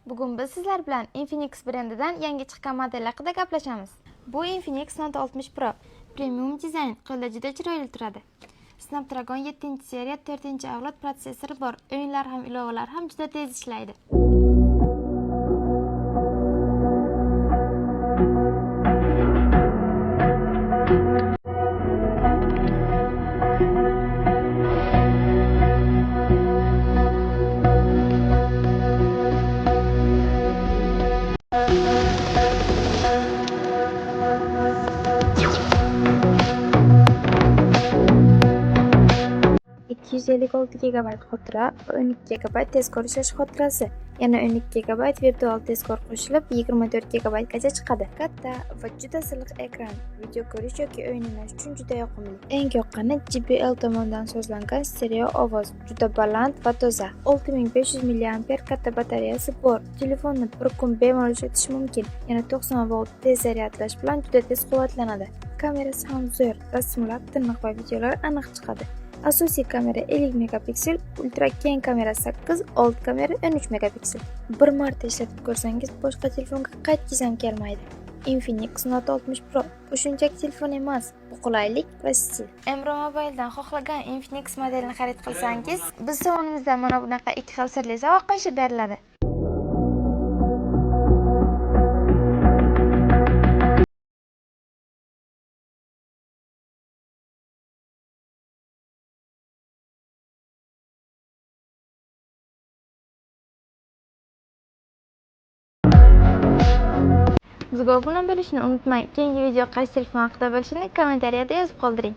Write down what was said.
Bugun biz sizlar bilan Infinix brendidan yangi chiqqan model haqida gaplashamiz. Bu Infinix Note 60 Pro premium dizayn, qo'lda juda chiroyli turadi. Snapdragon 7-seriya 4-avlod protsessori bor. O'yinlar ham ilovalar ham juda tez ishlaydi. GB xotira, 12 GB tezkor ishlash xotirasi, yana 12 GB virtual tezkor qo'shilib 24 GB gacha chiqadi. Katta va juda silliq ekran, video ko'rish yoki o'yin o'ynash uchun juda yoqimli. Eng yoqqani JBL tomonidan sozlangan stereo ovoz, juda baland va toza. 6500 mAh katta batareyasi bor. Telefonni bir kun bemalol ishlatish mumkin. Yana 90 volt tez zaryadlash bilan juda tez quvvatlanadi. Kamerasi ham zo'r, rasmlar, tirnoq va videolar aniq chiqadi. Asosiy kamera 50 megapiksel, ultra keng kamera 8, old kamera 13 megapiksel. Bir marta ishlatib ko'rsangiz boshqa telefonga qaytgisi ham kelmaydi. Infinix Note 60 Pro bu shunchaki telefon emas, bu qulaylik va stil. Emro Mobile'dan xohlagan Infinix modelini xarid qilsangiz, biz tomonimizdan mana bunaqa 2 xil sirli sovg'a qo'shib beriladi. Bizga bilan bo'lishni unutmang. Keyingi video qaysi telefon haqida bo'lishini kommentariyada yozib qoldiring.